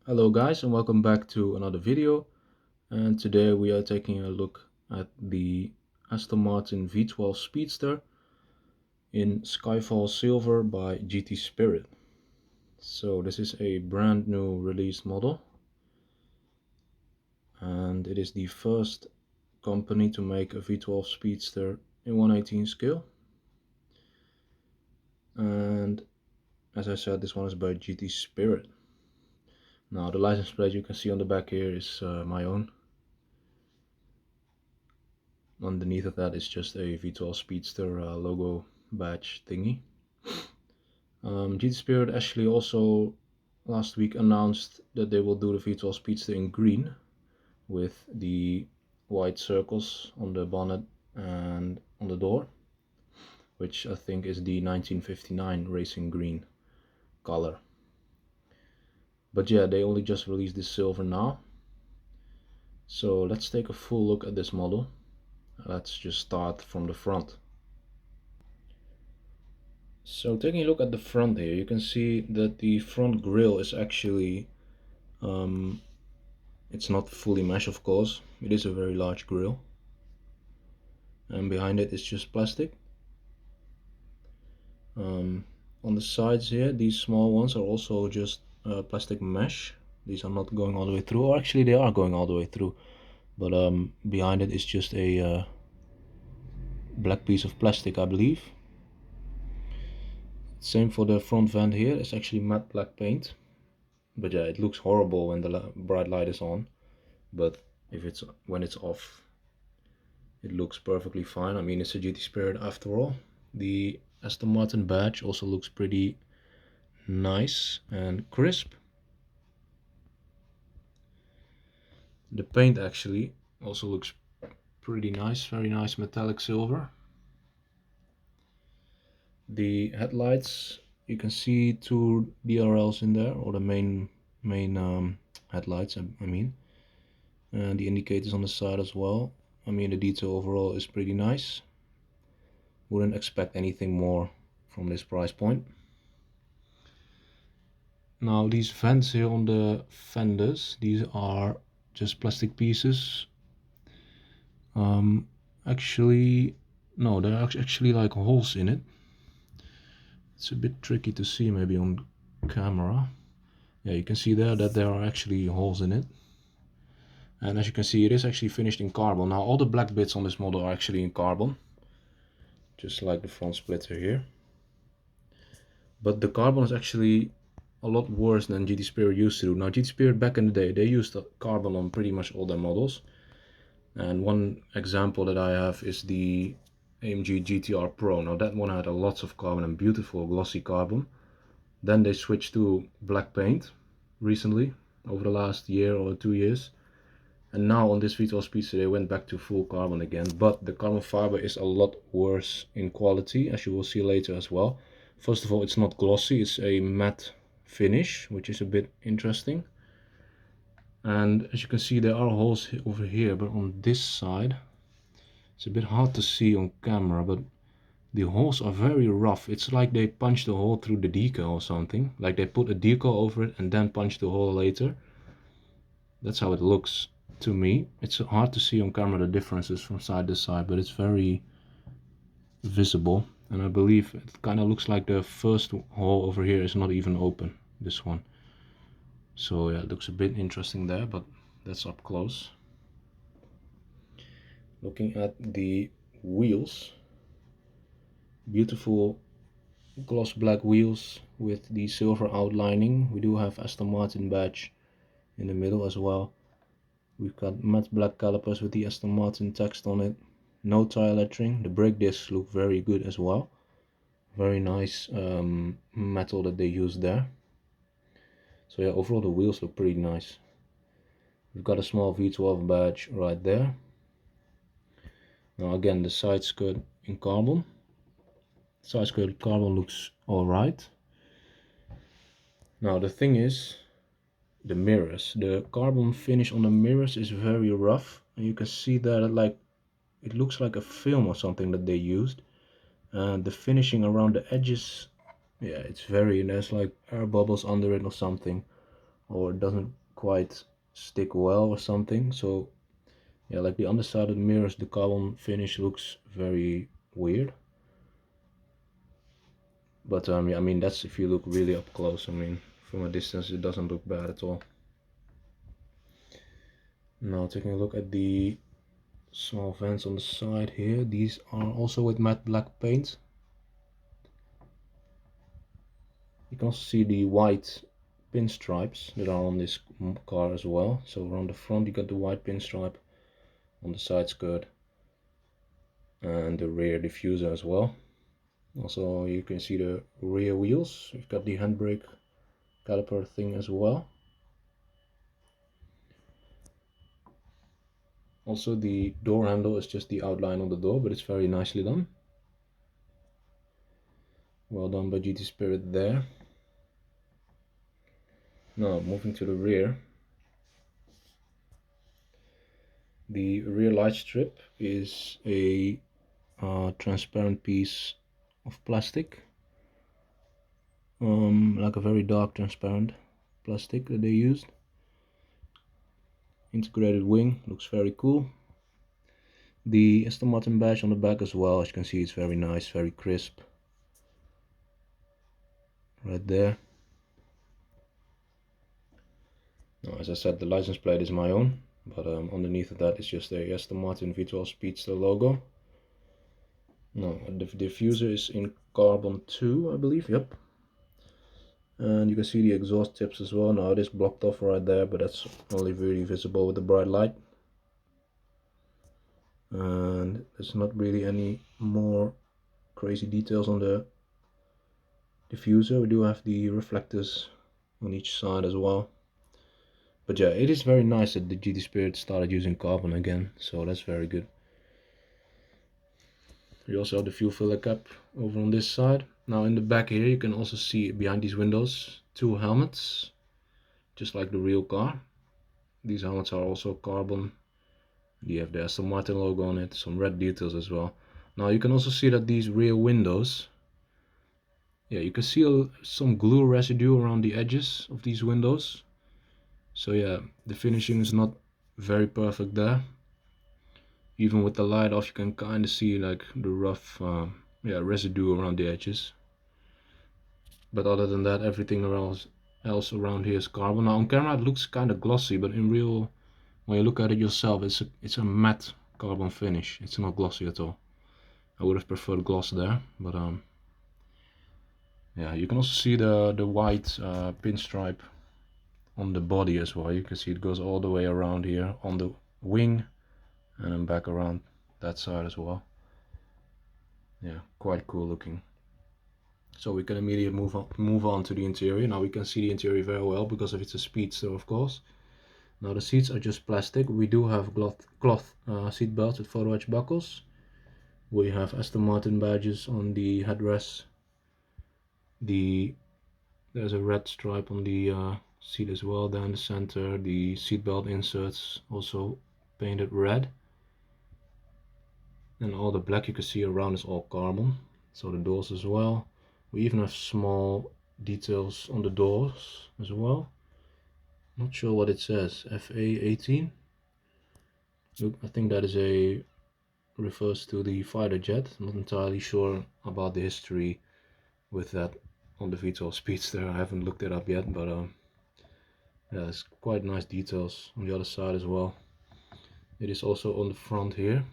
Hello guys, and welcome back to another video, and today we are taking a look at the Aston Martin V12 Speedster in Skyfall Silver by GT Spirit. So this is a brand new released model, and it is the first company to make a V12 Speedster in 1/18 scale. And as I said, this one is by GT Spirit. Now the license plate you can see on the back here is my own. Underneath of that is just a V12 Speedster logo badge thingy. GT Spirit actually also last week announced that they will do the V12 Speedster in green with the white circles on the bonnet and on the door, which I think is the 1959 racing green color. But yeah, they only just released this silver now. So let's take a full look at this model. Let's just start from the front. So taking a look at the front here, you can see that the front grille is actually, it's not fully mesh of course, it is a very large grille. And behind it is just plastic. On the sides here, these small ones are also just plastic mesh. These are not going all the way through, or actually they are going all the way through. But behind it is just a black piece of plastic, I believe. Same for the front vent here, it's actually matte black paint. But yeah, it looks horrible when the bright light is on. But when it's off, it looks perfectly fine. I mean, it's a GT Spirit after all. The Aston Martin badge also looks pretty nice and crisp. The paint actually also looks pretty nice, very nice metallic silver. The headlights, you can see two DRLs in there, or the main headlights, I mean. And the indicators on the side as well. I mean, the detail overall is pretty nice. Wouldn't expect anything more from this price point. Now these vents here on the fenders, these are just plastic pieces. Actually, no, there are actually like holes in it. It's a bit tricky to see maybe on camera. Yeah, you can see there that there are actually holes in it. And as you can see, it is actually finished in carbon. Now all the black bits on this model are actually in carbon, just like the front splitter here. But the carbon is actually a lot worse than GT Spirit used to do. Now GT Spirit back in the day, they used carbon on pretty much all their models. And one example that I have is the AMG GTR Pro. Now that one had a lots of carbon and beautiful glossy carbon. Then they switched to black paint recently, over the last year or 2 years. And now on this V12 Speedster they went back to full carbon again. But the carbon fiber is a lot worse in quality, as you will see later as well. First of all, it's not glossy, it's a matte finish, which is a bit interesting. And as you can see, there are holes over here, but on this side it's a bit hard to see on camera, but the holes are very rough. It's like they punched a hole through the decal or something, like they put a decal over it and then punched the hole later. That's how it looks to me. It's hard to see on camera the differences from side to side, but it's very visible. And I believe it kind of looks like the first hole over here is not even open, this one. So yeah, it looks a bit interesting there, but that's up close. Looking at the wheels, beautiful gloss black wheels with the silver outlining. We do have Aston Martin badge in the middle as well. We've got matte black calipers with the Aston Martin text on it. No tire lettering. The brake discs look very good as well. Very nice metal that they used there. So yeah, overall the wheels look pretty nice. We've got a small V12 badge right there. Now again, the side skirt in carbon. Side skirt carbon looks alright. Now the thing is, the mirrors. The carbon finish on the mirrors is very rough. And you can see that like it looks like a film or something that they used. And the finishing around the edges, yeah, it's very, there's like air bubbles under it or something. or it doesn't quite stick well or something. So yeah, like the underside of the mirrors, the carbon finish looks very weird. But yeah, I mean, that's if you look really up close. I mean, from a distance it doesn't look bad at all. Now taking a look at the small vents on the side here, these are also with matte black paint. You can also see the white pinstripes that are on this car as well. So around the front you got the white pinstripe, on the side skirt and the rear diffuser as well. Also you can see the rear wheels, you've got the handbrake caliper thing as well. Also the door handle is just the outline on the door, but it's very nicely done. Well done by GT Spirit there. Now moving to the rear. The rear light strip is a transparent piece of plastic, like a very dark transparent plastic that they used. Integrated wing, looks very cool. The Aston Martin badge on the back as well, as you can see, it's very nice, very crisp. Right there. Now, as I said, the license plate is my own, but underneath of that is just a Aston Martin V12 Speedster logo. Now, the diffuser is in carbon 2, I believe, yep. And you can see the exhaust tips as well. Now it is blocked off right there, but that's only really visible with the bright light. And there's not really any more crazy details on the diffuser. We do have the reflectors on each side as well. But yeah, it is very nice that the GT Spirit started using carbon again, so that's very good. We also have the fuel filler cap over on this side. Now in the back here you can also see behind these windows 2 helmets, just like the real car. These helmets are also carbon. You have the Aston Martin logo on it, some red details as well. Now you can also see that these rear windows, yeah, you can see some glue residue around the edges of these windows. So yeah, the finishing is not very perfect there. Even with the light off you can kind of see like the rough residue around the edges. But other than that, everything else around here is carbon. Now on camera it looks kind of glossy, but in real, when you look at it yourself, it's a matte carbon finish. It's not glossy at all. I would have preferred gloss there, but yeah, you can also see the white pinstripe on the body as well. You can see it goes all the way around here on the wing and then back around that side as well. Yeah, quite cool looking. So we can immediately move on to the interior. Now we can see the interior very well because it's a Speedster, of course. Now the seats are just plastic. We do have cloth seat belts with photo etch buckles. We have Aston Martin badges on the headrest. There's a red stripe on the seat as well. Down the center, the seatbelt inserts also painted red. And all the black you can see around is all carbon. So the doors as well. We even have small details on the doors as well. Not sure what it says, FA18. Look, I think that is refers to the fighter jet. I'm not entirely sure about the history with that on the V12 Speedster. I haven't looked it up yet, but yeah, it's quite nice details on the other side as well. It is also on the front here,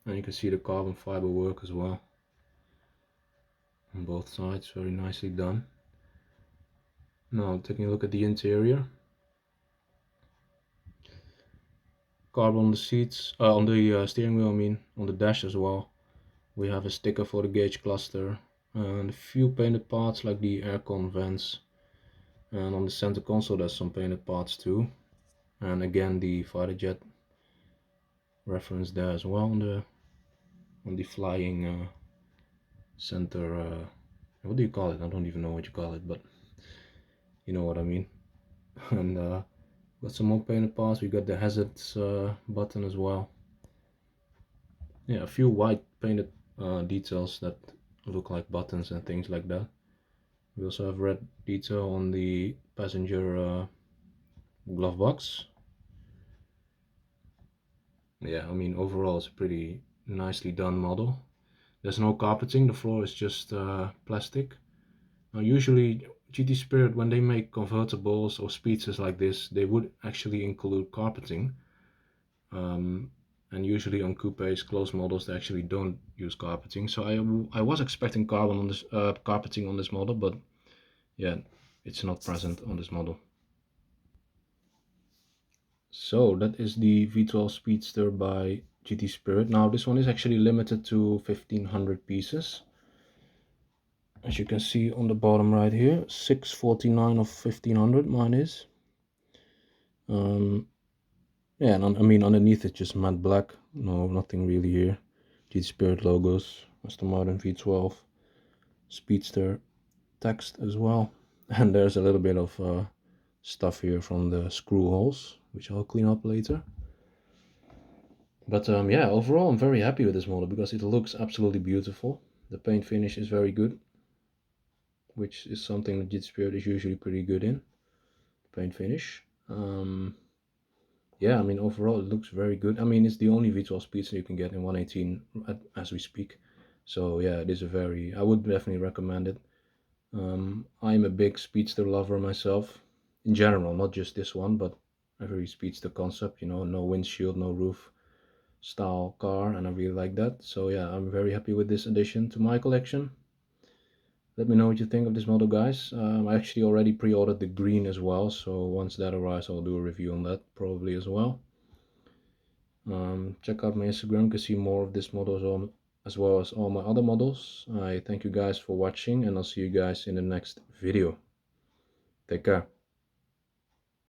and you can see the carbon fiber work as well on both sides, very nicely done. Now taking a look at the interior. Carbon on the seats, on the steering wheel, I mean, on the dash as well. We have a sticker for the gauge cluster and a few painted parts like the aircon vents. And on the center console there's some painted parts too. And again the fighter jet reference there as well on the flying center, what do you call it? I don't even know what you call it, but you know what I mean. And got some more painted parts. We got the hazards button as well. Yeah, a few white painted details that look like buttons and things like that. We also have red detail on the passenger glove box. Yeah, I mean overall it's a pretty nicely done model. There's no carpeting, the floor is just plastic. Now usually GT Spirit, when they make convertibles or speedsters like this, they would actually include carpeting. And usually on coupes, closed models, they actually don't use carpeting. So I was expecting carbon on this carpeting on this model, but yeah, it's not present on this model. So that is the V12 Speedster by GT Spirit. Now this one is actually limited to 1500 pieces. As you can see on the bottom right here, 649 of 1500 mine is. Yeah, and I mean underneath it's just matte black. No, nothing really here. GT Spirit logos, Aston Martin V12 Speedster text as well. And there's a little bit of stuff here from the screw holes, which I'll clean up later. But yeah, overall I'm very happy with this model because it looks absolutely beautiful. The paint finish is very good, which is something that GT Spirit is usually pretty good in, paint finish. Yeah, I mean overall it looks very good. I mean it's the only V12 Speedster you can get in 118 as we speak. So yeah, it is I would definitely recommend it. I'm a big speedster lover myself, in general, not just this one, but every speedster concept, you know, no windshield, no roof style car, and I really like that. So yeah, I'm very happy with this addition to my collection. Let me know what you think of this model, guys. I actually already pre-ordered the green as well, so once that arrives I'll do a review on that probably as well. Check out my Instagram to see more of this model as well as all my other models. I thank you guys for watching, and I'll see you guys in the next video. Take care.